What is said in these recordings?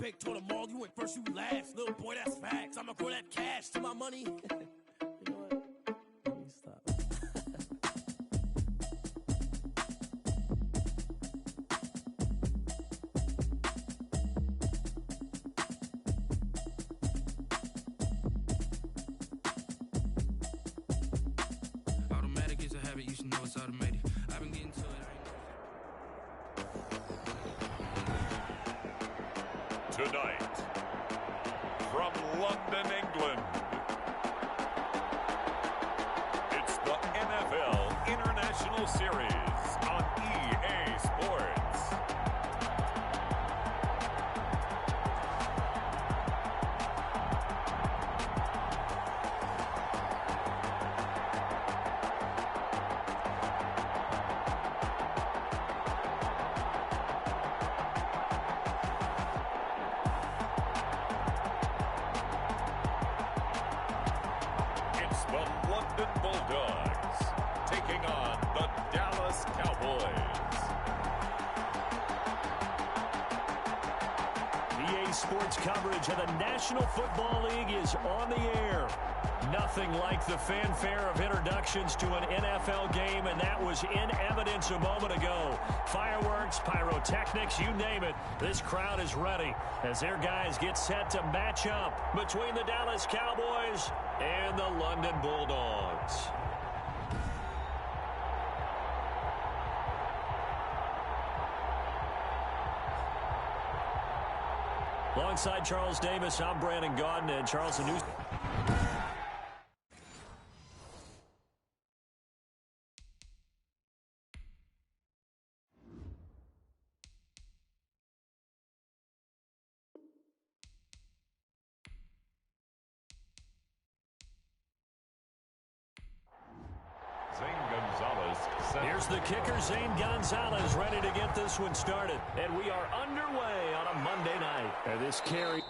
pick, told them all, you went first, you last. Little boy, that's facts. I'ma grow that cash to my money. You know what? Let me stop. Automatic is a habit, you should know it's automated. I've been getting to it. Tonight, from London, England, it's the NFL International Series on EA Sports. It's the London Bulldogs taking on the Dallas Cowboys. EA Sports coverage of the National Football League is on the air. Nothing like the fanfare of introductions to an NFL game, and that was in evidence a moment ago. Fireworks, pyrotechnics, you name it. This crowd is ready as their guys get set to match up between the Dallas Cowboys and the London Bulldogs. Alongside Charles Davis, I'm Brandon Gaudin, and Charles, the news. Here's the kicker, Zane Gonzalez, ready to get this one started. And we are underway on a Monday night. And this carry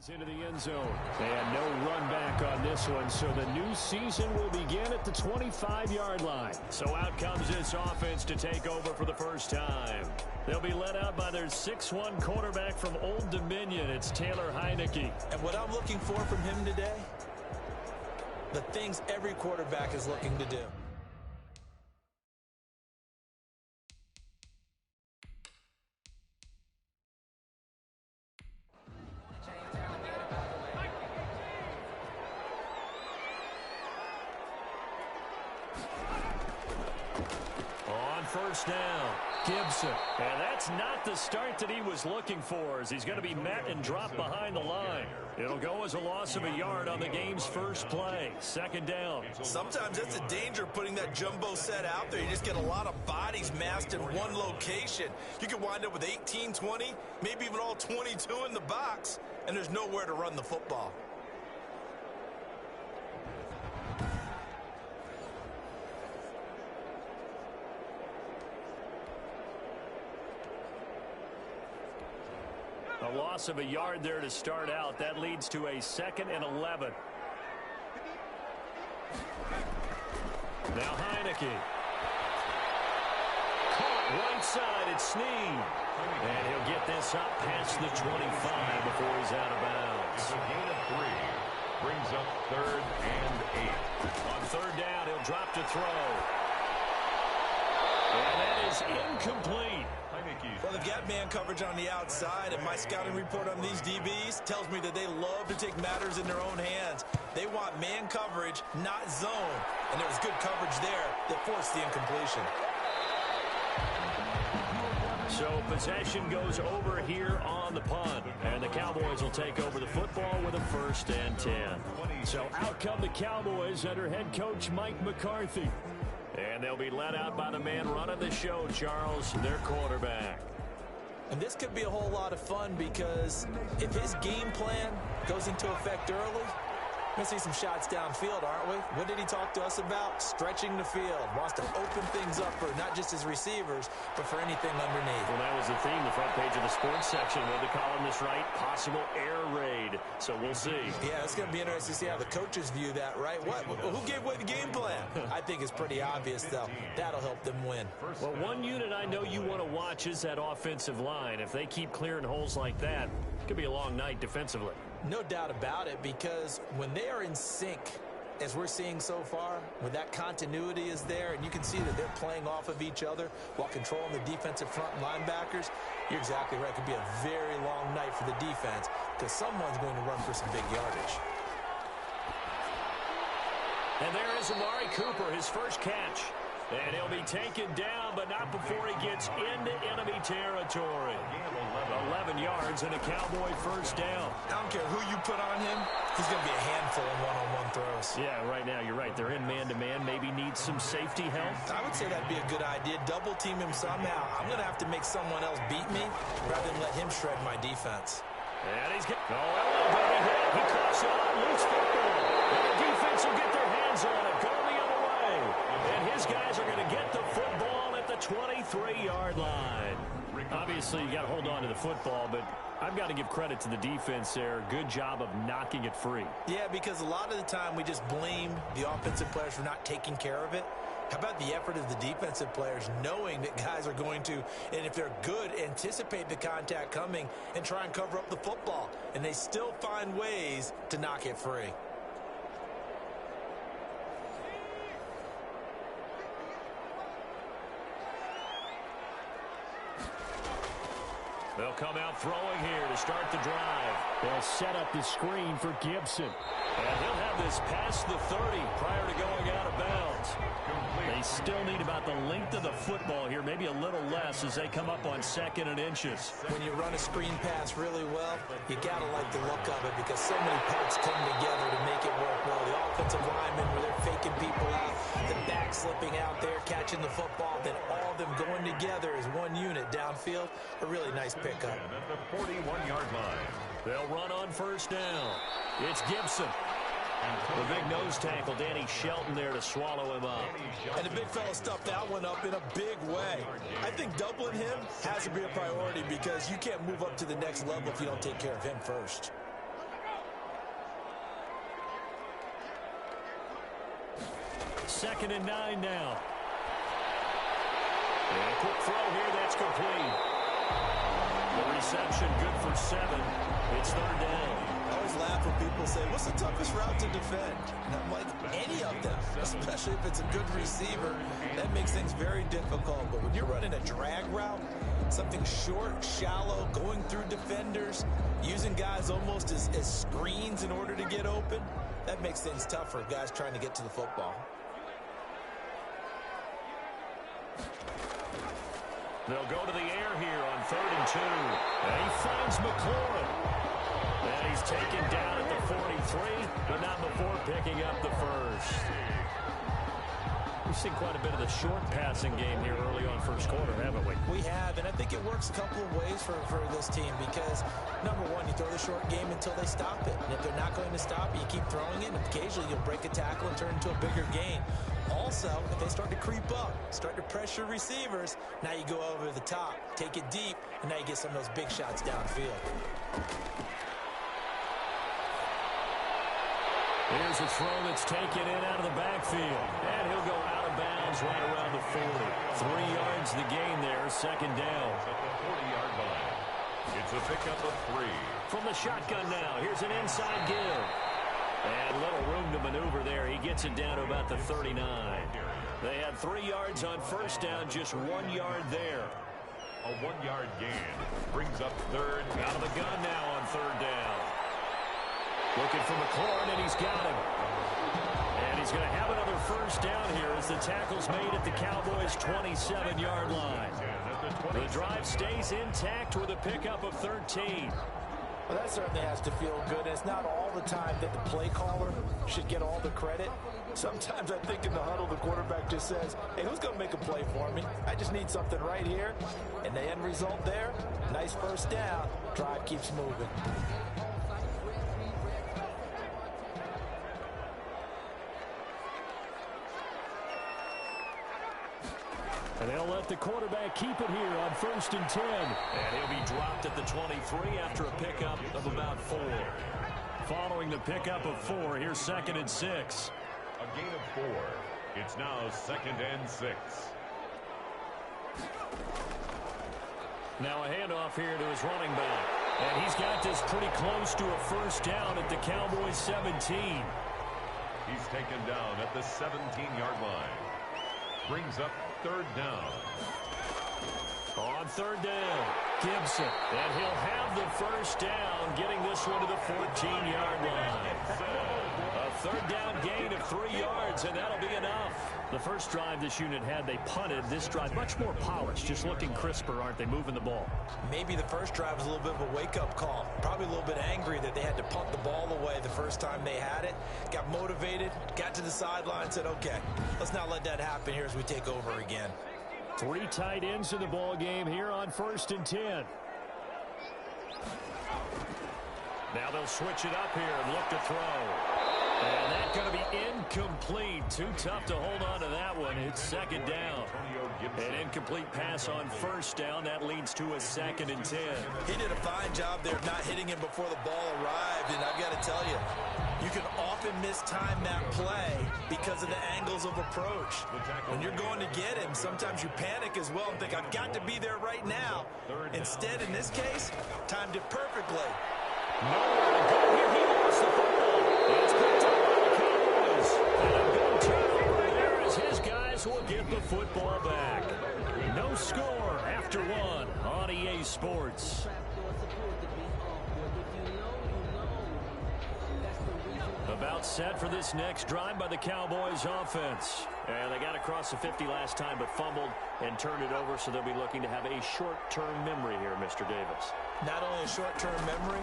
into the end zone. And no run back on this one, so the new season will begin at the 25-yard line. So out comes this offense to take over for the first time. They'll be led out by their 6'1 quarterback from Old Dominion. It's Taylor Heineke. And what I'm looking for from him today, the things every quarterback is looking to do. On first down, Gibson. And that's not the start that he was looking for, as he's going to be met and dropped behind the line. It'll go as a loss of a yard on the game's first play. Second down. Sometimes that's the danger of putting that jumbo set out there. You just get a lot of bodies massed in one location. You could wind up with 18, 20, maybe even all 22 in the box, and there's nowhere to run the football. A loss of a yard there to start out. That leads to a 2nd and 11. Now Heineke. Caught right side. It's Snead. And he'll get this up past the 25 before he's out of bounds. A gain of 3 brings up 3rd and 8. On third down, he'll drop to throw. And that is incomplete. Well, they've got man coverage on the outside, and my scouting report on these DBs tells me that they love to take matters in their own hands. They want man coverage, not zone. And there was good coverage there that forced the incompletion. So possession goes over here on the punt, and the Cowboys will take over the football with a 1st and 10. So out come the Cowboys under head coach Mike McCarthy. And they'll be led out by the man running the show, Charles, their quarterback. And this could be a whole lot of fun because if his game plan goes into effect early, We're going to see some shots downfield, aren't we? What did he talk to us about? Stretching the field. Wants to open things up for not just his receivers, but for anything underneath. Well, that was the theme, the front page of the sports section. What did the columnist write? Possible air raid. So we'll see. Yeah, it's going to be interesting to see how the coaches view that, right? Who gave away the game plan? I think it's pretty obvious, though. That'll help them win. Well, one unit I know you want to watch is that offensive line. If they keep clearing holes like that, it could be a long night defensively. No doubt about it, because when they are in sync, as we're seeing so far, when that continuity is there, and you can see that they're playing off of each other while controlling the defensive front linebackers, you're exactly right. It could be a very long night for the defense because someone's going to run for some big yardage. And there is Amari Cooper, his first catch. And he'll be taken down, but not before he gets into enemy territory. 11 yards and a Cowboy first down. I don't care who you put on him. He's going to be a handful in one-on-one throws. Yeah, right now, you're right. They're in man-to-man. Maybe needs some safety help. I would say that'd be a good idea. Double team him somehow. I'm going to have to make someone else beat me rather than let him shred my defense. And he's getting... Oh, big hit. He caught on loose football. And the defense will get their hands on it. Go the other way. And his guys are going to get the football at the 23-yard line. Obviously, you got to hold on to the football, but I've got to give credit to the defense there. Good job of knocking it free. Yeah, because a lot of the time we just blame the offensive players for not taking care of it. How about the effort of the defensive players knowing that guys are going to, and if they're good, anticipate the contact coming and try and cover up the football. And they still find ways to knock it free. They'll come out throwing here to start the drive. They'll set up the screen for Gibson. And he'll have this past the 30 prior to going out of bounds. They still need about the length of the football here, maybe a little less as they come up on 2nd and inches. When you run a screen pass really well, you got to like the look of it because so many parts come together to make it work well. The offensive linemen, where they're faking people out, the back slipping out there, catching the football, then all of them going together as one unit downfield. A really nice pickup. At the 41-yard line. They'll run on first down. It's Gibson. The big nose tackle, Danny Shelton, there to swallow him up. And the big fella stuffed that one up in a big way. I think doubling him has to be a priority because you can't move up to the next level if you don't take care of him first. Second and 9 now. And a quick throw here, that's complete. The reception good for 7. It's 3rd down. I always laugh when people say, what's the toughest route to defend? And I'm like, any of them, especially if it's a good receiver. That makes things very difficult. But when you're running a drag route, something short, shallow, going through defenders, using guys almost as screens in order to get open, that makes things tough for guys trying to get to the football. They'll go to the air here on 3rd and 2. And he finds McLaurin. And he's taken down at the 43, but not before picking up the first. We've seen quite a bit of the short passing game here early on first quarter, haven't we? We have, and I think it works a couple of ways for this team because, number one, you throw the short game until they stop it. And if they're not going to stop it, you keep throwing it, and occasionally you'll break a tackle and turn it into a bigger gain. Also, if they start to creep up, start to pressure receivers, now you go over the top, take it deep, and now you get some of those big shots downfield. Here's a throw that's taken in out of the backfield. And he'll go out of bounds right around the 40. 3 yards the gain there, 2nd down. At the 40-yard line. It's a pickup of 3. From the shotgun now, here's an inside give. And little room to maneuver there. He gets it down to about the 39. They had 3 yards on first down, just 1 yard there. A 1-yard gain brings up 3rd. Out of the gun now on 3rd down. Looking for McLaurin, and he's got him. And he's going to have another first down here as the tackle's made at the Cowboys' 27-yard line. The drive stays intact with a pickup of 13. Well, that certainly has to feel good. It's not all the time that the play caller should get all the credit. Sometimes I think in the huddle, the quarterback just says, hey, who's going to make a play for me? I just need something right here. And the end result there, nice first down. Drive keeps moving. And they'll let the quarterback keep it here on 1st and 10. And he'll be dropped at the 23 after a pickup of about 4. Following the pickup of 4, here's 2nd and 6. A gain of 4. It's now 2nd and 6. Now a handoff here to his running back. And he's got this pretty close to a 1st down at the Cowboys' 17. He's taken down at the 17-yard line. Brings up 3rd down. On 3rd down, Gibson. And he'll have the 1st down, getting this one to the 14-yard line. A 3rd down gain of 3 yards, and that'll be enough. The first drive this unit had, they punted. This drive, much more polished, just looking crisper, aren't they, moving the ball? Maybe the first drive was a little bit of a wake-up call. Probably a little bit angry that they had to punt the ball away the first time they had it. Got motivated, got to the sideline, said, okay, let's not let that happen here as we take over again. 3 tight ends in the ball game here on 1st and 10. Now they'll switch it up here and look to throw. And that's going to be incomplete. Too tough to hold on to that one. It's 2nd down. An incomplete pass on 1st down. That leads to a 2nd and 10. He did a fine job there of not hitting him before the ball arrived. And I've got to tell you, you can often mistime that play because of the angles of approach. When you're going to get him, sometimes you panic as well and think, I've got to be there right now. Instead, in this case, timed it perfectly. Nowhere to go here. He lost the football. It's picked up by the Cowboys. And a big turnover there as his guys will get the football back. No score after 1 on EA Sports. About set for this next drive by the Cowboys offense. And they got across the 50 last time but fumbled and turned it over, so they'll be looking to have a short-term memory here, Mr. Davis. Not only a short-term memory,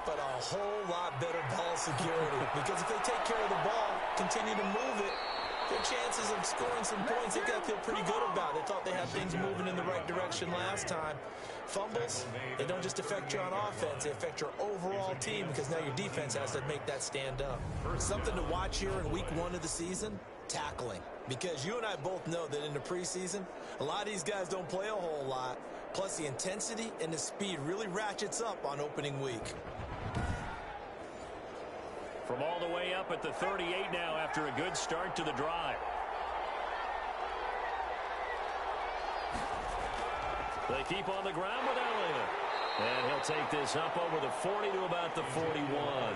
but a whole lot better ball security. Because if they take care of the ball, continue to move it, their chances of scoring some points, they got to feel pretty good about it. They thought they had things moving in the right direction last time. Fumbles, they don't just affect you on offense, they affect your overall team because now your defense has to make that stand up. Something to watch here in week 1 of the season, tackling. Because you and I both know that in the preseason, a lot of these guys don't play a whole lot. Plus the intensity and the speed really ratchets up on opening week. From all the way up at the 38 now after a good start to the drive. They keep on the ground with Elliott. And he'll take this up over the 40 to about the 41.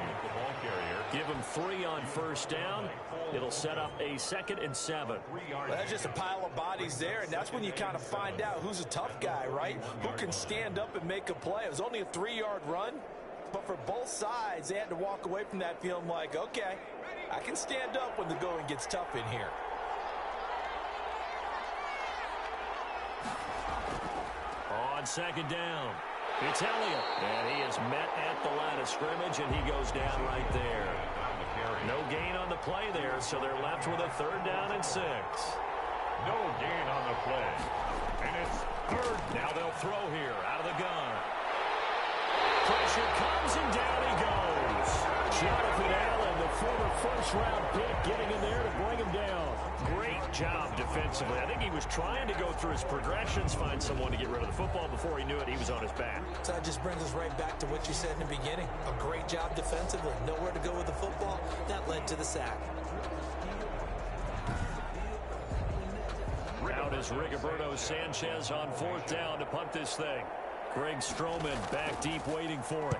Give him 3 on 1st down. It'll set up a 2nd and 7. Well, that's just a pile of bodies there, and that's when you kind of find out who's a tough guy, right? Who can stand up and make a play. It was only a 3-yard run, but for both sides, they had to walk away from that feeling like, okay, I can stand up when the going gets tough in here. On 2nd down, it's Elliott. And he is met at the line of scrimmage, and he goes down right there. No gain on the play there, so they're left with a 3rd down and 6. No gain on the play. And it's 3rd. Now they'll throw here out of the gun. Pressure comes, and down he goes. Jonathan Allen, the former 1st-round pick, getting in there to bring him down. Great job defensively. I think he was trying to go through his progressions, find someone to get rid of the football. Before he knew it, he was on his back. So that just brings us right back to what you said in the beginning. A great job defensively. Nowhere to go with the football. That led to the sack. Out is Rigoberto Sanchez on 4th down to punt this thing. Greg Stroman back deep waiting for it.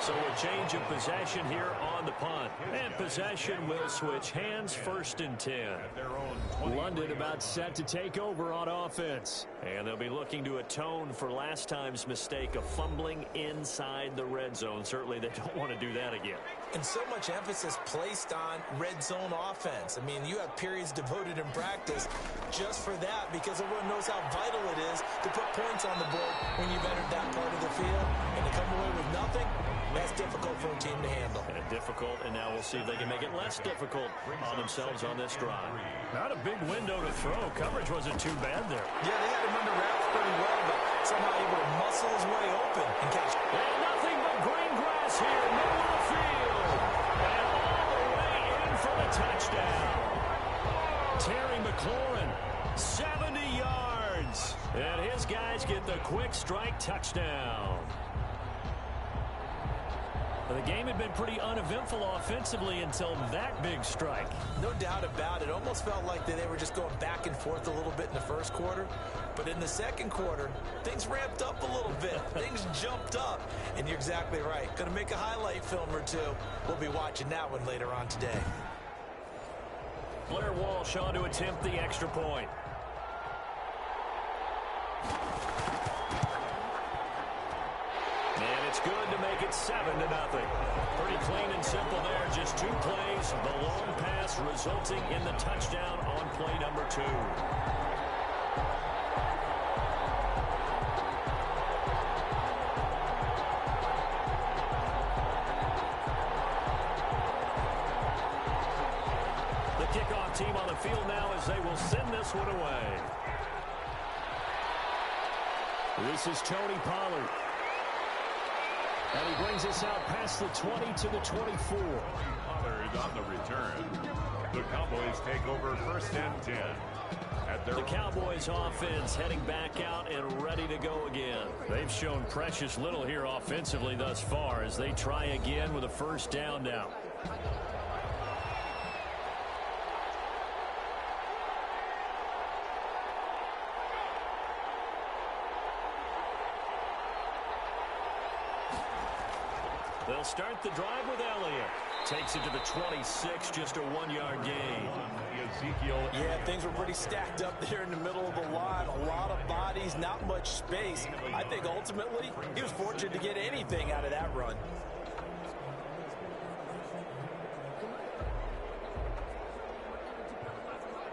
So a change of possession here on the punt. And possession will switch hands, 1st and 10. London about set to take over on offense. And they'll be looking to atone for last time's mistake of fumbling inside the red zone. Certainly they don't want to do that again. And so much emphasis placed on red zone offense. I mean, you have periods devoted in practice just for that because everyone knows how vital it is to put points on the board when you've entered that part of the field. And to come away with nothing, that's difficult for a team to handle. And difficult, and now we'll see if they can make it less difficult on themselves on this drive. Not a big window to throw. Coverage wasn't too bad there. Yeah, they had him under wraps pretty well, but somehow able to muscle his way open and catch. And nothing but green grass here, middle of the field. touchdown. Terry McLaurin, 70 yards. And his guys get the quick strike touchdown. The game had been pretty uneventful offensively until that big strike. No doubt about it. Almost felt like they were just going back and forth a little bit in the first quarter. But in the second quarter, things ramped up a little bit. Things jumped up. And you're exactly right. Going to make a highlight film or two. We'll be watching that one later on today. Blair Walsh on to attempt the extra point. And it's good to make it 7-0. Pretty clean and simple there. Just 2 plays. The long pass resulting in the touchdown on play number 2. The kickoff team on the field now as they will send this one away. This is Tony Pollard. And he brings us out past the 20 to the 24. Pollard on the return. The Cowboys take over 1st and 10. The Cowboys offense heading back out and ready to go again. They've shown precious little here offensively thus far as they try again with a 1st down now. They'll start the drive with Elliott. Takes it to the 26, just a 1-yard gain. Ezekiel. Yeah, things were pretty stacked up there in the middle of the line. A lot of bodies, not much space. I think ultimately he was fortunate to get anything out of that run.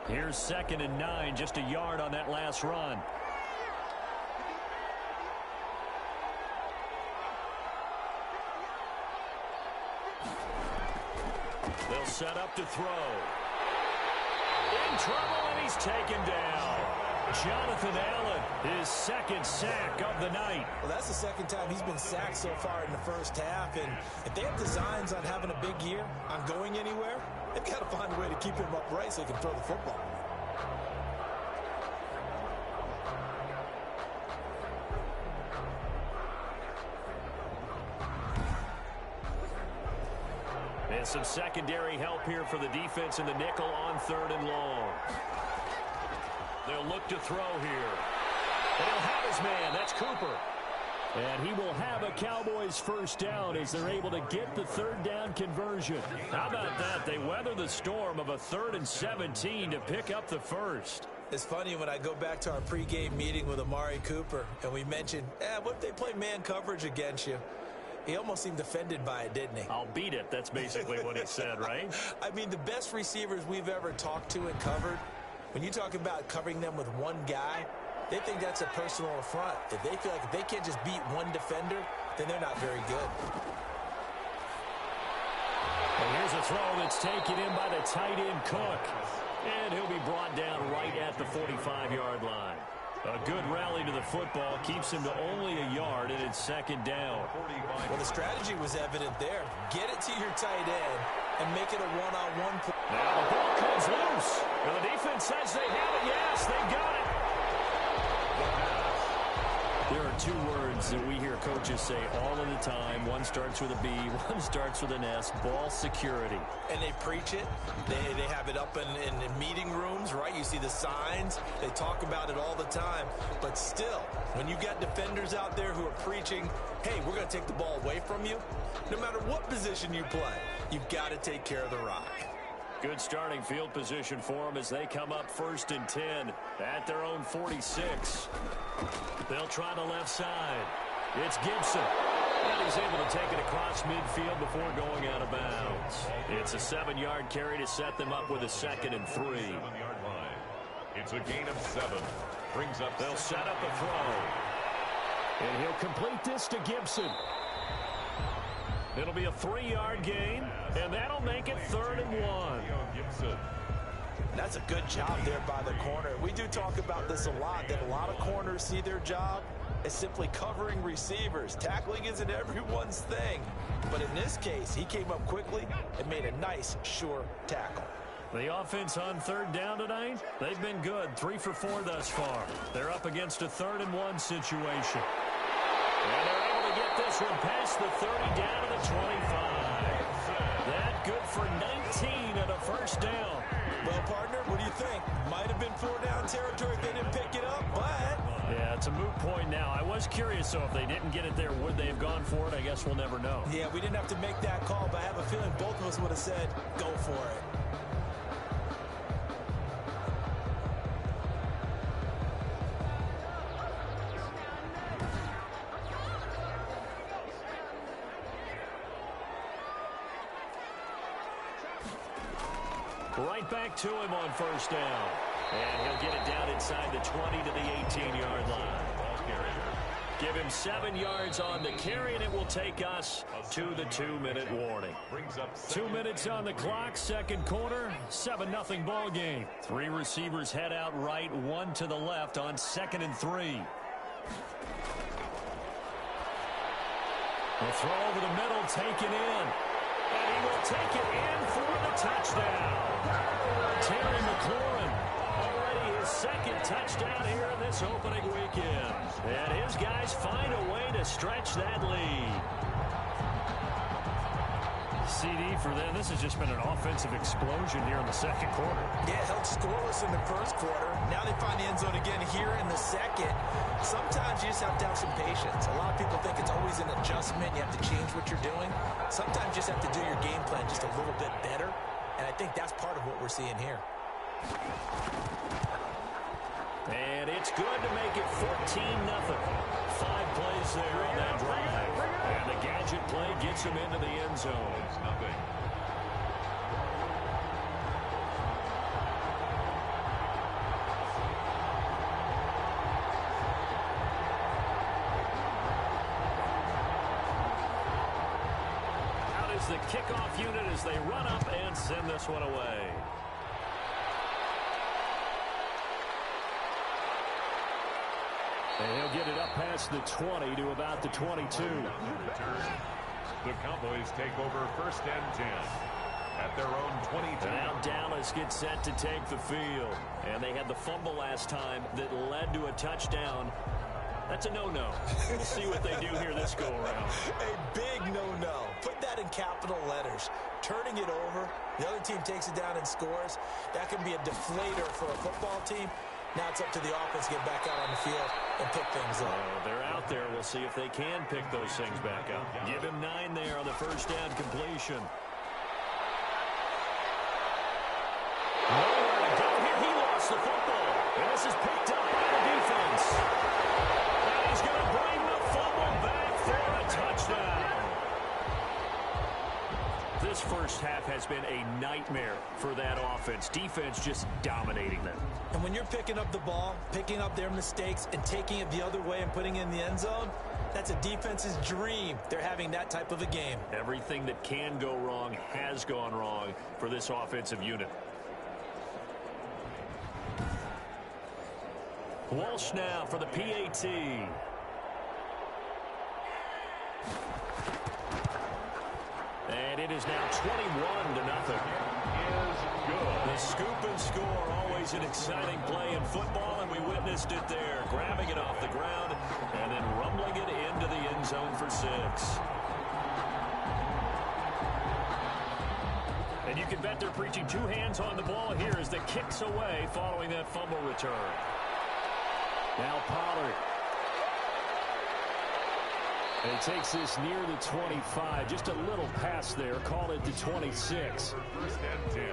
Here's 2nd and 9, just a yard on that last run. They'll set up to throw. In trouble, and he's taken down. Jonathan Allen, his 2nd sack of the night. Well, that's the 2nd time he's been sacked so far in the first half. And if they have designs on having a big year, on going anywhere, they've got to find a way to keep him upright so he can throw the football. And some secondary help here for the defense in the nickel on 3rd and long. They'll look to throw here. And he'll have his man. That's Cooper. And he will have a Cowboys 1st down as they're able to get the 3rd down conversion. How about that? They weather the storm of a 3rd and 17 to pick up the 1st. It's funny when I go back to our pregame meeting with Amari Cooper and we mentioned, what if they play man coverage against you? He almost seemed offended by it, didn't he? I'll beat it. That's basically what he said, right? I mean, the best receivers we've ever talked to and covered, when you talk about covering them with one guy, they think that's a personal affront. If they feel like if they can't just beat one defender, then they're not very good. And here's a throw that's taken in by the tight end Cook. And he'll be brought down right at the 45-yard line. A good rally to the football keeps him to only a yard, and it's 2nd down. Well, the strategy was evident there. Get it to your tight end and make it a one-on-one play. Now the ball comes loose. And the defense says they have it. Yes, they got it. There are 2 words that we hear coaches say all of the time. One starts with a B, one starts with an S, ball security. And they preach it. They have it up in meeting rooms, right? You see the signs. They talk about it all the time. But still, when you got defenders out there who are preaching, hey, we're going to take the ball away from you, no matter what position you play, you've got to take care of the rock. Good starting field position for them as they come up 1st and 10 at their own 46. They'll try the left side. It's Gibson. And he's able to take it across midfield before going out of bounds. It's a 7-yard carry to set them up with a 2nd and 3. 7-yard line. It's a gain of 7. Brings up. They'll set up a throw. And he'll complete this to Gibson. It'll be a 3-yard gain, and that'll make it 3rd and 1. Gibson. That's a good job there by the corner. We do talk about this a lot, that a lot of corners see their job, is simply covering receivers. Tackling isn't everyone's thing. But in this case, he came up quickly and made a nice, sure tackle. The offense on third down tonight, they've been good. 3 for 4 thus far. They're up against a 3rd-and-1 situation. And they're able to get this one past the 30 down to the 25. That good for 19 and a first down. Well, partner, what do you think? Might have been 4-down territory if they didn't pick it up, but... Yeah, it's a moot point now. I was curious, so if they didn't get it there, would they have gone for it? I guess we'll never know. Yeah, we didn't have to make that call, but I have a feeling both of us would have said, go for it. Right back to him on first down. And he'll get it down inside the 20 to the 18-yard line. Give him 7 yards on the carry, and it will take us to the 2-minute warning. 2 minutes on the clock, second quarter, 7-0 ball game. 3 receivers head out right, 1 to the left on 2nd and 3. The throw over the middle, taken in. And he will take it in for the touchdown. Terry McLaurin, already his 2nd touchdown here in this opening weekend. And his guys find a way to stretch that lead. CD for them, this has just been an offensive explosion here in the second quarter. Yeah, held scoreless in the first quarter. Now they find the end zone again here in the second. Sometimes you just have to have some patience. A lot of people think it's always an adjustment. You have to change what you're doing. Sometimes you just have to do your game plan just a little bit better. And I think that's part of what we're seeing here. And it's good to make it 14-0. 5 plays there on that drive. And the gadget play gets him into the end zone. Out is the kickoff unit as they run up and send this one away. And he'll get it up past the 20 to about the 22. The Cowboys take over 1st and 10 at their own 22. And now Dallas gets set to take the field. And they had the fumble last time that led to a touchdown. That's a no-no. We'll see what they do here this go-around. A big no-no. Put that in capital letters. Turning it over, the other team takes it down and scores. That can be a deflator for a football team. Now it's up to the offense to get back out on the field and pick things up. They're out there. We'll see if they can pick those things back up. Give him 9 there on the first down completion. Nowhere to go here. He lost the football. And this is picked up by the defense. And he's going to bring the fumble back for a touchdown. This first half has been a nightmare for that offense. Defense just dominating them. And when you're picking up the ball, picking up their mistakes, and taking it the other way and putting it in the end zone, that's a defense's dream. They're having that type of a game. Everything that can go wrong has gone wrong for this offensive unit. Walsh now for the PAT. And it is now 21-0. The scoop and score, always an exciting play in football, and we witnessed it there. Grabbing it off the ground and then rumbling it into the end zone for 6. And you can bet they're preaching 2 hands on the ball here as the kicks away following that fumble return. Now Pollard. And he takes this near the 25. Just a little pass there. Call it the 26. 1st and 10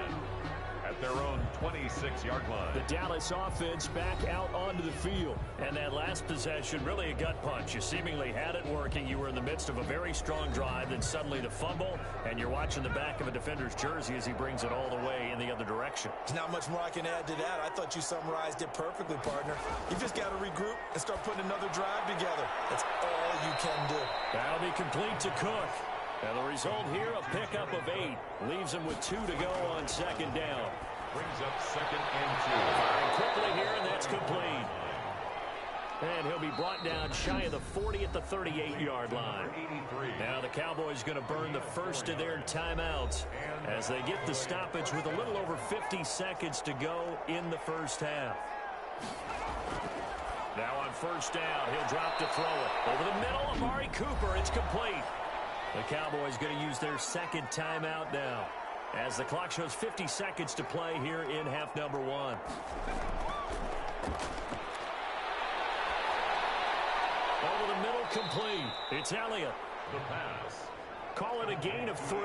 at their own 26-yard line. The Dallas offense back out onto the field. And that last possession, really a gut punch. You seemingly had it working. You were in the midst of a very strong drive. Then suddenly the fumble. And you're watching the back of a defender's jersey as he brings it all the way in the other direction. There's not much more I can add to that. I thought you summarized it perfectly, partner. You just got to regroup and start putting another drive together. That's all you can do. That'll be complete to Cook. And the result here, a pickup of 8. Leaves him with 2 to go on 2nd down. Brings up 2nd and 2. Firing quickly here, and that's complete. And he'll be brought down shy of the 40 at the 38-yard line. Now the Cowboys going to burn the first of their timeouts as they get the stoppage with a little over 50 seconds to go in the first half. Now on first down, he'll drop to throw it. Over the middle, Amari Cooper. It's complete. The Cowboys going to use their second timeout now as the clock shows 50 seconds to play here in half number one. Over the middle, complete. It's Elliott. The pass. Call it a gain of 3.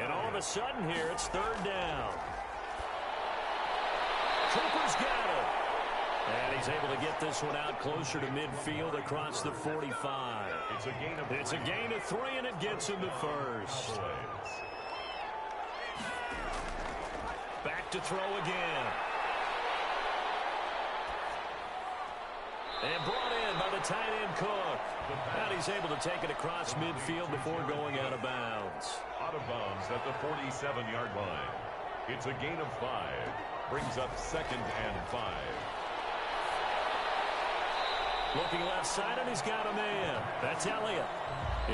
And all of a sudden here, it's third down. Cooper's got it. And he's able to get this one out closer to midfield across the 45. It's a gain of 3, and it gets him to first. Back to throw again. And brought in by the tight end Cook. And he's able to take it across midfield before going out of bounds. Out of bounds at the 47-yard line. It's a gain of 5. Brings up 2nd and 5. Looking left side, and he's got a man. That's Elliott.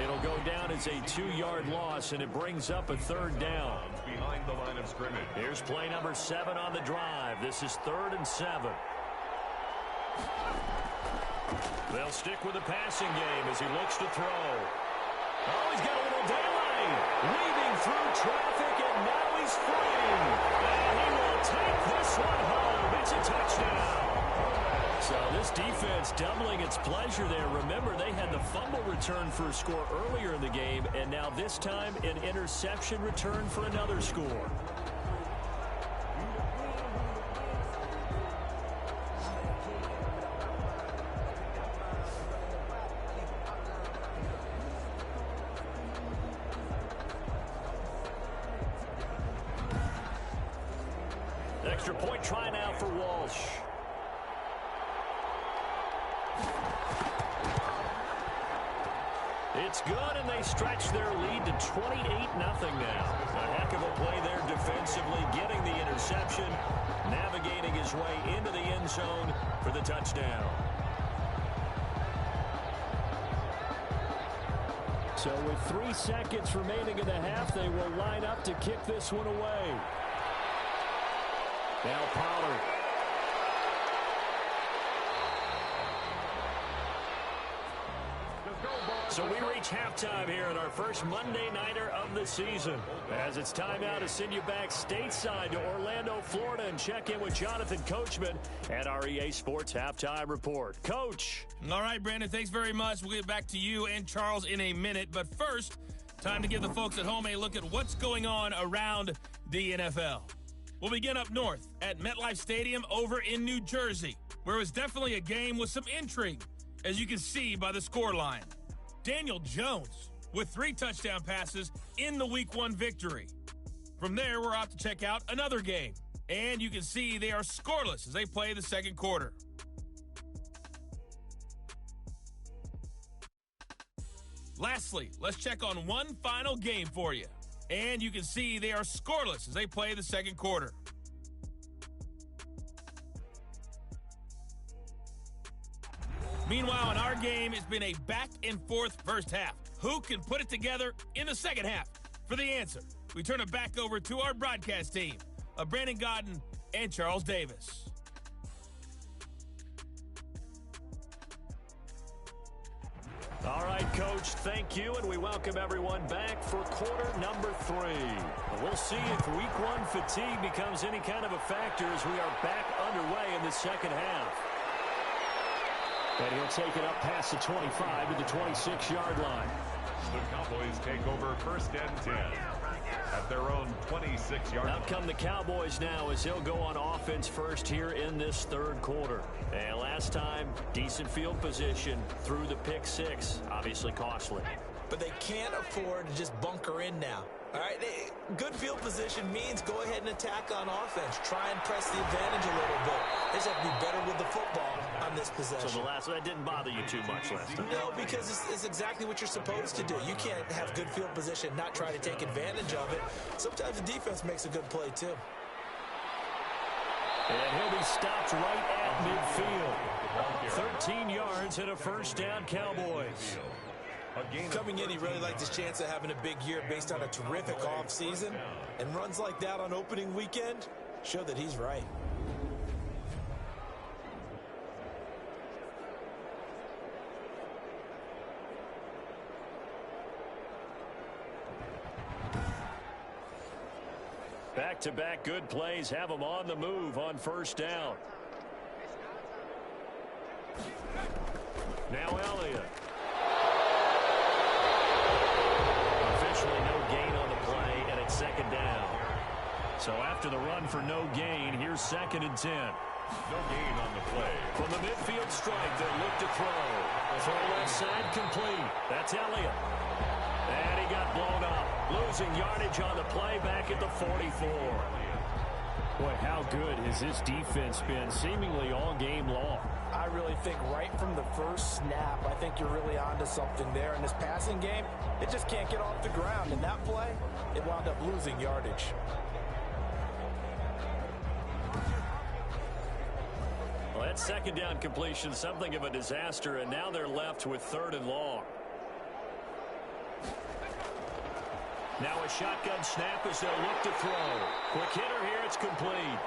It'll go down as a 2-yard loss, and it brings up a third down. Behind the line of scrimmage. Here's play number 7 on the drive. This is 3rd and 7. They'll stick with the passing game as he looks to throw. Oh, he's got a little delay. Weaving through traffic, and now he's free. And he will take this one home. It's a touchdown. So this defense doubling its pleasure there. Remember, they had the fumble return for a score earlier in the game, and now this time an interception return for another score. Extra point try now for Walsh. It's good, and they stretch their lead to 28-0 now. A heck of a play there defensively, getting the interception, navigating his way into the end zone for the touchdown. So with 3 seconds remaining in the half, they will line up to kick this one away. Now Pollard. So we reach halftime here in our first Monday Nighter of the season. As it's time now to send you back stateside to Orlando, Florida, and check in with Jonathan Coachman at our EA Sports Halftime Report. Coach. All right, Brandon, thanks very much. We'll get back to you and Charles in a minute. But first, time to give the folks at home a look at what's going on around the NFL. We'll begin up north at MetLife Stadium over in New Jersey, where it was definitely a game with some intrigue, as you can see by the scoreline. Daniel Jones with 3 touchdown passes in the Week 1 victory. From there, we're off to check out another game, and you can see they are scoreless as they play the second quarter. Lastly, let's check on one final game for you, and you can see they are scoreless as they play the second quarter. Meanwhile, in our game, it's been a back-and-forth first half. Who can put it together in the second half? For the answer, we turn it back over to our broadcast team of Brandon Godden and Charles Davis. All right, Coach, thank you, and we welcome everyone back for quarter number 3. We'll see if Week 1 fatigue becomes any kind of a factor as we are back underway in the second half. And he'll take it up past the 25 to the 26-yard line. The Cowboys take over 1st and 10 at their own 26-yard line. Out come the Cowboys now as they'll go on offense first here in this third quarter. And last time, decent field position through the pick 6, obviously costly. But they can't afford to just bunker in now. All right, good field position means go ahead and attack on offense. Try and press the advantage a little bit. They just have to be better with the football on this possession. So that didn't bother you too much last time? No, because it's exactly what you're supposed to do. You can't have good field position and not try to take advantage of it. Sometimes the defense makes a good play, too. And he'll be stopped right at midfield. 13 yards and a first down, Cowboys. Coming in, he really liked his chance of having a big year based on a terrific offseason. And runs like that on opening weekend show that he's right. Back-to-back good plays have him on the move on first down. Now Elliott. Officially no gain on the play, and it's second down. So after the run for no gain, here's 2nd and 10. No gain on the play. From the midfield strike, they'll look to throw. Throw left side complete. That's Elliott. And he got blown up. Losing yardage on the play back at the 44. Boy, how good has this defense been seemingly all game long? I really think right from the first snap, I think you're really onto something there. In this passing game, it just can't get off the ground. In that play, it wound up losing yardage. Well, that second down completion, something of a disaster, and now they're left with 3rd and long. Now a shotgun snap as they'll look to throw. Quick hitter here, it's complete.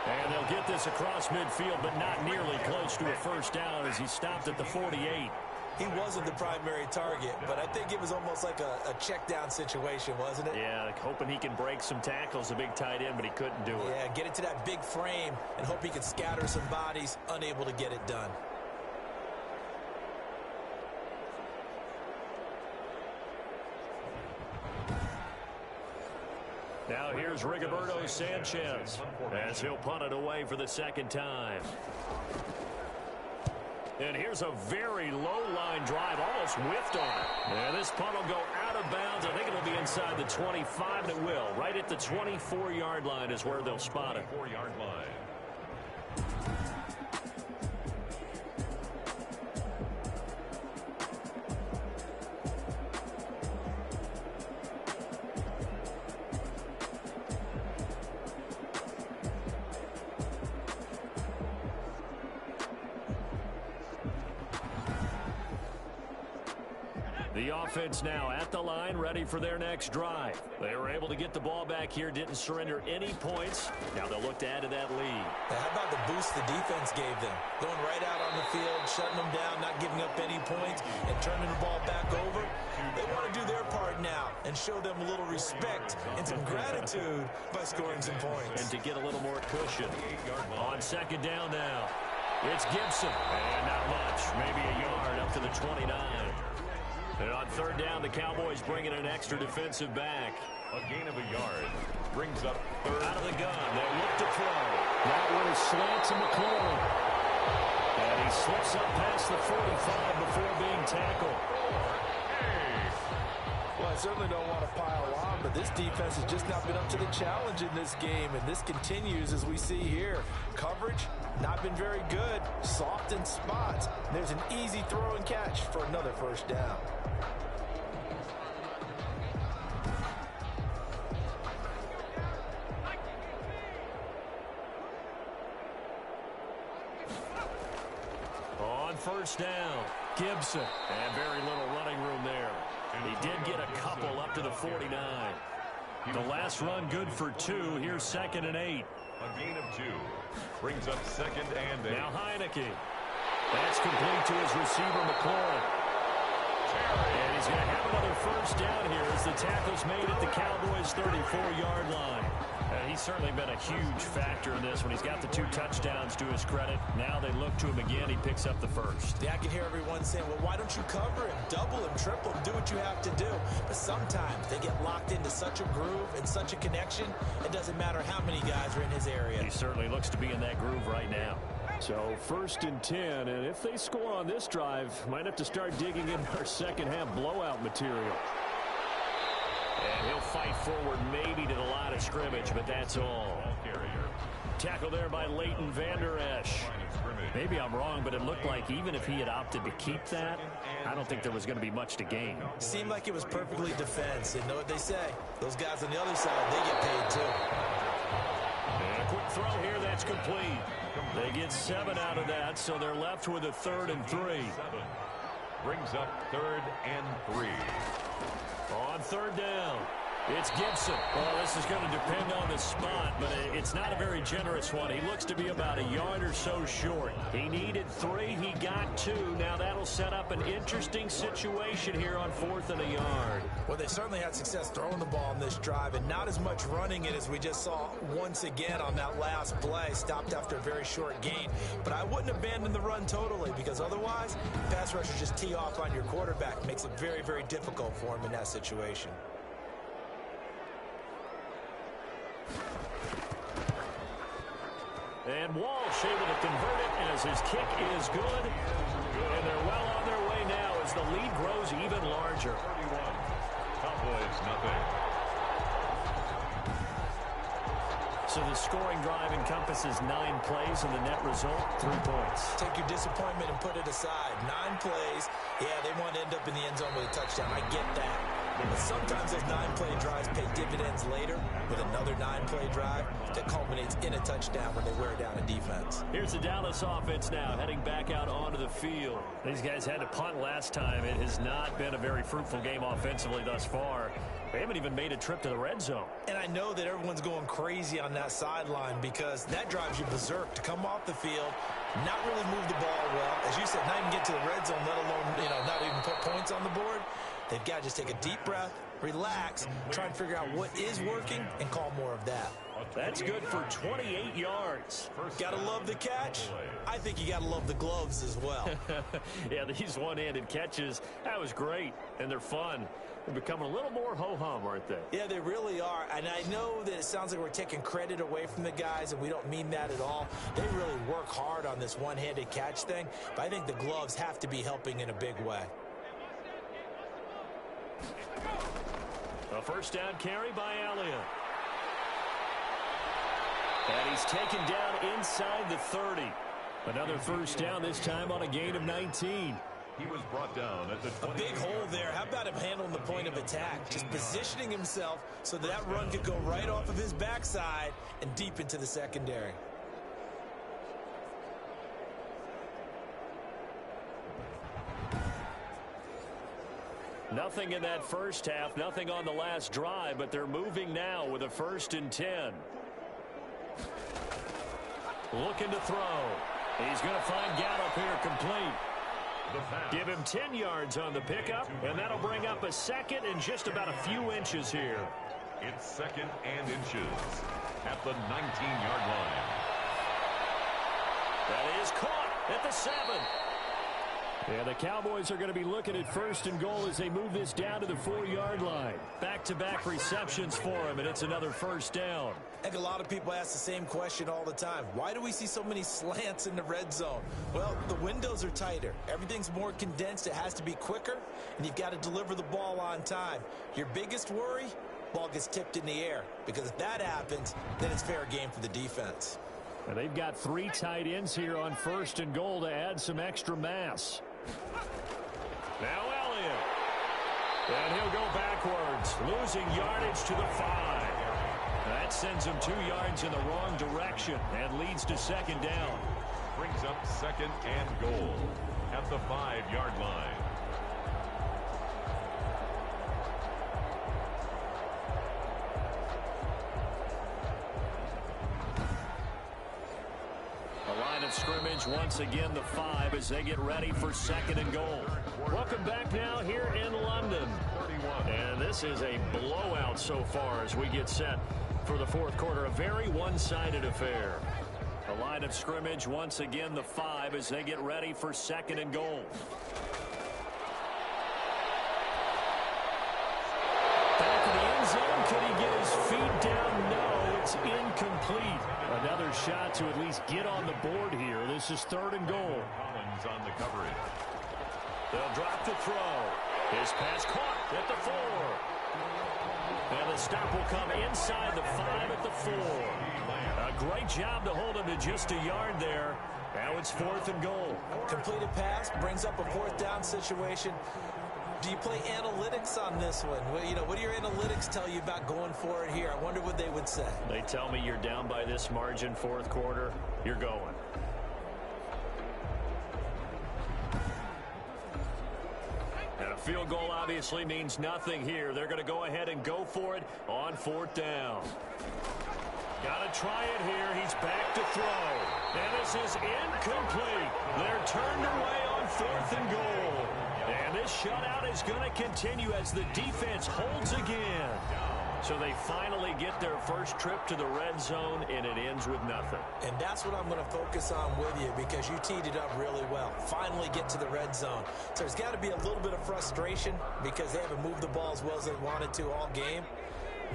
And they'll get this across midfield, but not nearly close to a first down as he stopped at the 48. He wasn't the primary target, but I think it was almost like a check down situation, wasn't it? Yeah, like hoping he can break some tackles, a big tight end, but he couldn't do it. Yeah, get it to that big frame and hope he could scatter some bodies, unable to get it done. Now here's Rigoberto Sanchez as he'll punt it away for the 2nd time. And here's a very low-line drive, almost whiffed on it. And this punt will go out of bounds. I think it'll be inside the 25, and it will. Right at the 24-yard line is where they'll spot it. 24-yard line. The offense now at the line, ready for their next drive. They were able to get the ball back here, didn't surrender any points. Now they'll look to add to that lead. Now, how about the boost the defense gave them? Going right out on the field, shutting them down, not giving up any points, and turning the ball back over. They want to do their part now and show them a little respect and some gratitude by scoring some points. And to get a little more cushion. On 2nd down now, it's Gibson. And not much, maybe a yard up to the 29. And on 3rd down, the Cowboys bring in an extra defensive back. A gain of a yard brings up 3rd. Out of the gun, they'll look to throw. That one is slants to McClure. And he slips up past the 45 before being tackled. Well, I certainly don't want to pile on, but this defense has just not been up to the challenge in this game, and this continues as we see here. Coverage, not been very good. Soft in spots. There's an easy throw and catch for another first down. On 1st down, Gibson. And very little running room there. He did get a couple up to the 49. The last run good for 2. Here's 2nd and 8. A gain of 2 brings up 2nd and 8. Now Heineke. That's complete to his receiver, McClure. And he's going to have another first down here as the tackle's made at the Cowboys' 34-yard line. He's certainly been a huge factor in this when he's got the 2 touchdowns to his credit. Now they look to him again. He picks up the first. Yeah, I can hear everyone saying, well, why don't you cover him, double him, triple him, do what you have to do. But sometimes they get locked into such a groove and such a connection, it doesn't matter how many guys are in his area. He certainly looks to be in that groove right now. So 1st and 10, and if they score on this drive, might have to start digging in our second-half blowout material. And he'll fight forward maybe to the line of scrimmage, but that's all. Tackle there by Leighton Vander Esch. Maybe I'm wrong, but it looked like even if he had opted to keep that, I don't think there was going to be much to gain. Seemed like it was perfectly defense. And know what they say? Those guys on the other side, they get paid too. And a quick throw here then. That's complete. They get 7 out of that, so they're left with a 3rd and 3. Brings up 3rd and 3. On 3rd down, it's Gibson. Well, this is going to depend on the spot, but it's not a very generous one. He looks to be about a yard or so short. He needed 3. He got 2. Now that'll set up an interesting situation here on 4th and a yard. Well, they certainly had success throwing the ball on this drive and not as much running it as we just saw once again on that last play. Stopped after a very short gain. But I wouldn't abandon the run totally, because otherwise, pass rushers just tee off on your quarterback. Makes it very, very difficult for him in that situation. And Walsh able to convert it as his kick is good. And they're well on their way now as the lead grows even larger. 31. Cowboys, nothing. So the scoring drive encompasses 9 plays, and the net result, 3 points. Take your disappointment and put it aside. 9 plays. Yeah, they want to end up in the end zone with a touchdown. I get that. But sometimes those 9-play drives pay dividends later with another 9-play drive that culminates in a touchdown when they wear down a defense. Here's the Dallas offense now heading back out onto the field. These guys had to punt last time. It has not been a very fruitful game offensively thus far. They haven't even made a trip to the red zone. And I know that everyone's going crazy on that sideline because that drives you berserk to come off the field, not really move the ball well. As you said, not even get to the red zone, let alone, not even put points on the board. They've got to just take a deep breath, relax, try and figure out what is working, and call more of that. That's good for 28 yards. Got to love the catch. I think you got to love the gloves as well. Yeah, these one-handed catches, that was great, and they're fun. They're becoming a little more ho-hum, aren't they? Yeah, they really are. And I know that it sounds like we're taking credit away from the guys, and we don't mean that at all. They really work hard on this one-handed catch thing, but I think the gloves have to be helping in a big way. A first down carry by Elliott. And he's taken down inside the 30. Another first down, this time on a gain of 19. He was brought down at the 20. A big hole there. How about him handling the point of attack? Just positioning himself so that run could go right off of his backside and deep into the secondary. Nothing in that first half, nothing on the last drive, but they're moving now with a 1st and 10. Looking to throw. He's going to find Gallup here complete. Give him 10 yards on the pickup, and that'll bring up a 2nd and just about a few inches here. It's 2nd and inches at the 19-yard line. That is caught at the 7. Yeah, the Cowboys are going to be looking at 1st and goal as they move this down to the 4-yard line. Back-to-back receptions for him, and it's another first down. I think a lot of people ask the same question all the time. Why do we see so many slants in the red zone? Well, the windows are tighter. Everything's more condensed. It has to be quicker, and you've got to deliver the ball on time. Your biggest worry? Ball gets tipped in the air, because if that happens, then it's fair game for the defense. And they've got 3 tight ends here on 1st and goal to add some extra mass. Now Elliott. And he'll go backwards, losing yardage to the 5. That sends him 2 yards in the wrong direction and leads to 2nd down. Brings up 2nd and goal at the 5-yard line. Scrimmage once again the 5 as they get ready for 2nd and goal. Welcome back now here in London. And this is a blowout so far as we get set for the 4th quarter. A very one-sided affair. The line of scrimmage once again the 5 as they get ready for 2nd and goal. Back in the end zone. Could he get his feet down? No, it's incomplete. Another shot to at least get on the board here. This is 3rd and goal. Collins on the coverage. They'll drop to throw. His pass caught at the 4. And the stop will come inside the 5 at the 4. A great job to hold him to just a yard there. Now it's 4th and goal. Completed pass brings up a 4th down situation. Do you play analytics on this one? What do your analytics tell you about going for it here? I wonder what they would say. They tell me you're down by this margin fourth quarter, you're going. And a field goal obviously means nothing here. They're going to go ahead and go for it on fourth down. Got to try it here. He's back to throw. And this is incomplete. They're turned away on fourth and goal. And this shutout is going to continue as the defense holds again. So they finally get their first trip to the red zone, and it ends with nothing. And that's what I'm going to focus on with you because you teed it up really well. Finally get to the red zone. So there's got to be a little bit of frustration because they haven't moved the ball as well as they wanted to all game.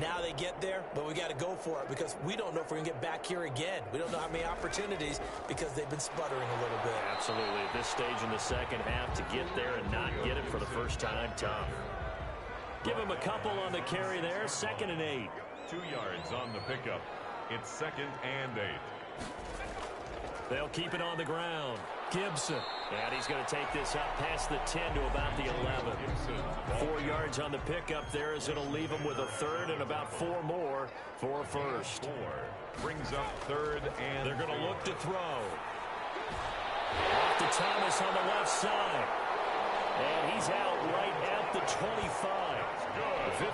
Now they get there, but we got to go for it because we don't know if we're going to get back here again. We don't know how many opportunities because they've been sputtering a little bit. Absolutely. At this stage in the second half, to get there and not get it for the first time, tough. Give him a couple on the carry there. 2nd and 8. 2 yards on the pickup. It's 2nd and 8. They'll keep it on the ground. Gibson. And he's going to take this up past the 10 to about the 11. 4 yards on the pickup there is going to leave him with a third and about 4 more for a first. 4 brings up 3rd and they're going to look to throw. Off to Thomas on the left side. And he's out right at the 25.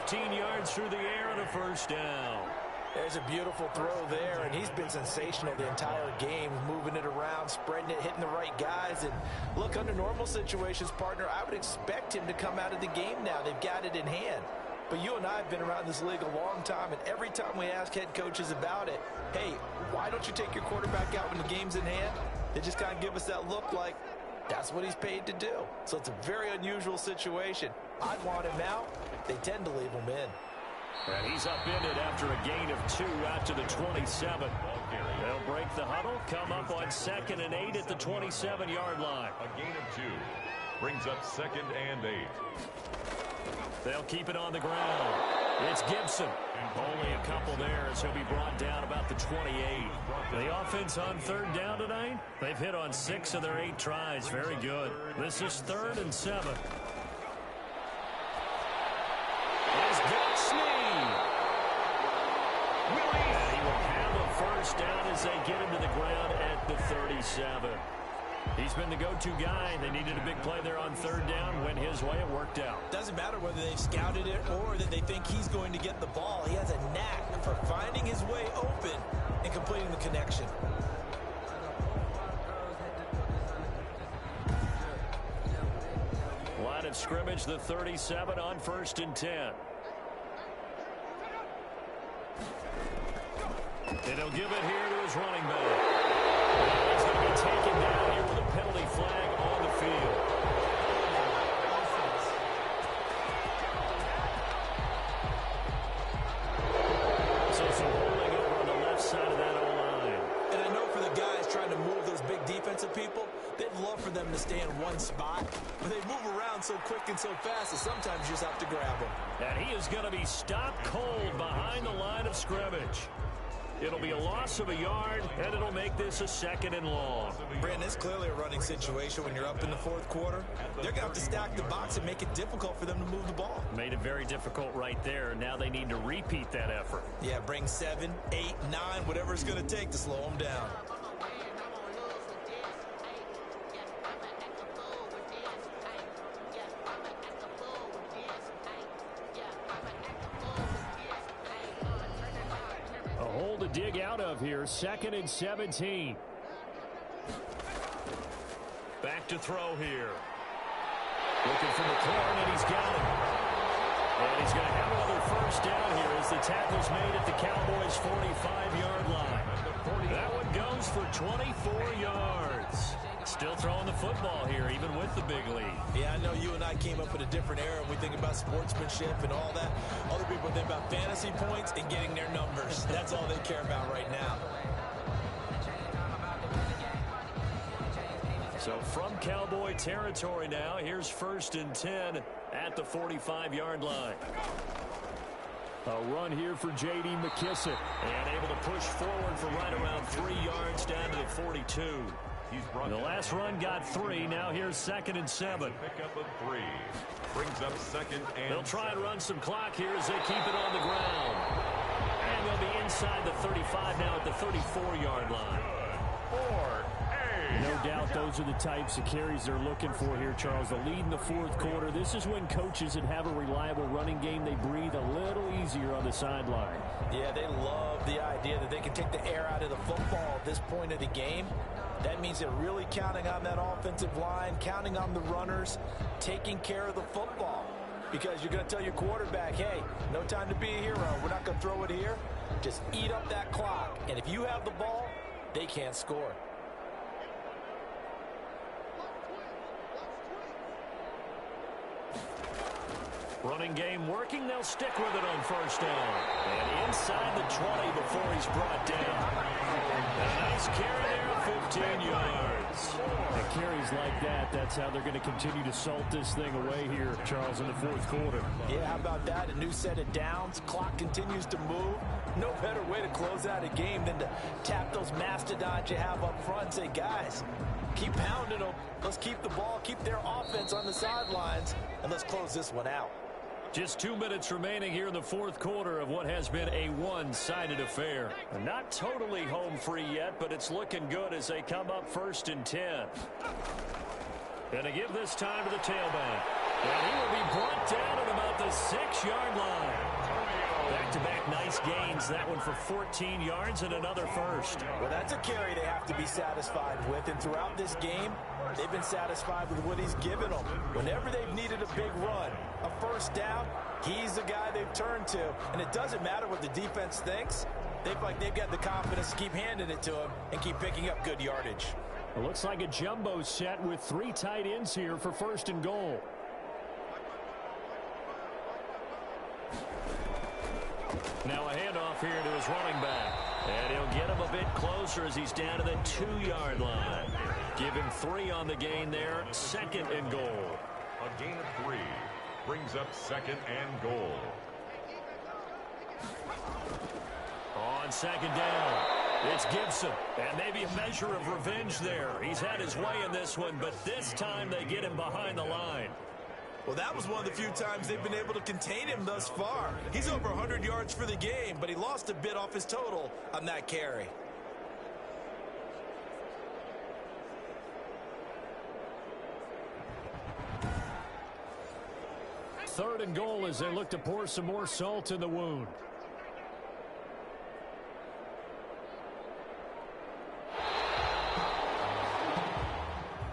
15 yards through the air and a first down. There's a beautiful throw there, and he's been sensational the entire game, moving it around, spreading it, hitting the right guys. And look, under normal situations, partner, I would expect him to come out of the game now. They've got it in hand. But you and I have been around this league a long time, and every time we ask head coaches about it, hey, why don't you take your quarterback out when the game's in hand? They just kind of give us that look like that's what he's paid to do. So it's a very unusual situation. I'd want him out. They tend to leave him in. And he's upended after a gain of 2 out to the 27. They'll break the huddle, come up on 2nd and 8 at the 27-yard line. A gain of 2 brings up 2nd and 8. They'll keep it on the ground. It's Gibson. Only a couple there as he'll be brought down about the 28. The offense on 3rd down tonight, they've hit on 6 of their 8 tries. Very good. This is 3rd and 7. First down as they get him to the ground at the 37. He's been the go-to guy. They needed a big play there on 3rd down. Went his way. It worked out. Doesn't matter whether they've scouted it or that they think he's going to get the ball. He has a knack for finding his way open and completing the connection. Line of scrimmage, the 37 on 1st and 10. And he'll give it here to his running back. He's going to be taken down here with a penalty flag on the field. So some holding over on the left side of that O-line. And I know for the guys trying to move those big defensive people, they'd love for them to stay in one spot. But they move around so quick and so fast that sometimes you just have to grab them. And he is going to be stopped cold behind the line of scrimmage. It'll be a loss of a yard, and it'll make this a 2nd and long. Brandon, it's clearly a running situation when you're up in the 4th quarter. They're going to have to stack the box and make it difficult for them to move the ball. Made it very difficult right there. Now they need to repeat that effort. Yeah, bring 7, 8, 9, whatever it's going to take to slow them down. Dig out of here, 2nd and 17. Back to throw here. Looking for McLaurin, and he's got it. And he's going to have another first down here as the tackle's made at the Cowboys' 45-yard line. That one goes for 24 yards. Still throwing the football here, even with the big lead. Yeah, I know you and I came up in a different era. We think about sportsmanship and all that. Other people think about fantasy points and getting their numbers. That's all they care about right now. So from Cowboy territory now, here's 1st and 10 at the 45-yard line. A run here for J.D. McKissic. And able to push forward for right around 3 yards down to the 42. He's brought The down. last run got 3. Now here's 2nd and 7. Pickup of 3. Brings up 2nd and They'll try and 7. run some clock here as they keep it on the ground. And they'll be inside the 35 now at the 34-yard line. No doubt those are the types of carries they're looking for here, Charles. The lead in the fourth quarter. This is when coaches that have a reliable running game, they breathe a little easier on the sideline. Yeah, they love the idea that they can take the air out of the football at this point of the game. That means they're really counting on that offensive line, counting on the runners, taking care of the football. Because you're going to tell your quarterback, hey, no time to be a hero. We're not going to throw it here. Just eat up that clock. And if you have the ball, they can't score. Running game working. They'll stick with it on first down. And inside the 20 before he's brought down. A nice carry there, 15 yards. And carries like that, that's how they're going to continue to salt this thing away here, Charles, in the fourth quarter. Yeah, how about that? A new set of downs. Clock continues to move. No better way to close out a game than to tap those mastodons you have up front and say, guys, keep pounding them. Let's keep the ball, keep their offense on the sidelines, and let's close this one out. Just 2 minutes remaining here in the fourth quarter of what has been a one-sided affair. Not totally home free yet, but it's looking good as they come up 1st and 10. And to give this time to the tailback. And he will be brought down at about the 6-yard line. Back-to-back nice gains. That one for 14 yards and another first. Well, that's a carry they have to be satisfied with. And throughout this game, they've been satisfied with what he's given them. Whenever they've needed a big run, a first down, he's the guy they've turned to. And it doesn't matter what the defense thinks. They feel like they've got the confidence to keep handing it to him and keep picking up good yardage. It looks like a jumbo set with 3 tight ends here for 1st and goal. Now a handoff here to his running back. And he'll get him a bit closer as he's down to the 2-yard line. Give him 3 on the gain there. 2nd and goal. A gain of 3 brings up 2nd and goal. On 2nd down, it's Gibson. And maybe a measure of revenge there. He's had his way in this one, but this time they get him behind the line. Well, that was one of the few times they've been able to contain him thus far. He's over 100 yards for the game, but he lost a bit off his total on that carry. Third and goal as they look to pour some more salt in the wound.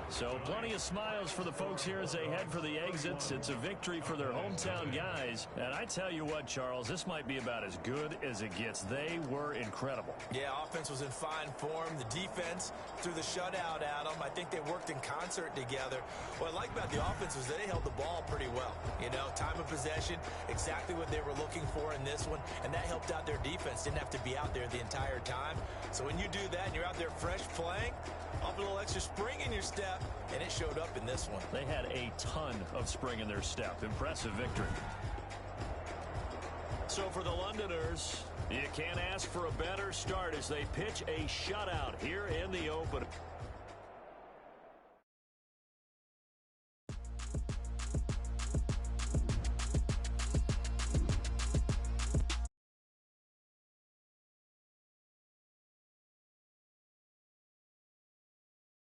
So plenty of smiles for the folks here as they head for the exits. It's a victory for their hometown guys. And I tell you what, Charles, this might be about as good as it gets. They were incredible. Yeah, offense was in fine form. The defense threw the shutout at them. I think they worked in concert together. What I like about the offense was they held the ball pretty well. You know, time of possession, exactly what they were looking for in this one. And that helped out their defense. Didn't have to be out there the entire time. So when you do that and you're out there fresh playing, off a little extra spring in your step, and it showed up in this one. They had a ton of spring in their step. Impressive victory. So for the Londoners, you can't ask for a better start as they pitch a shutout here in the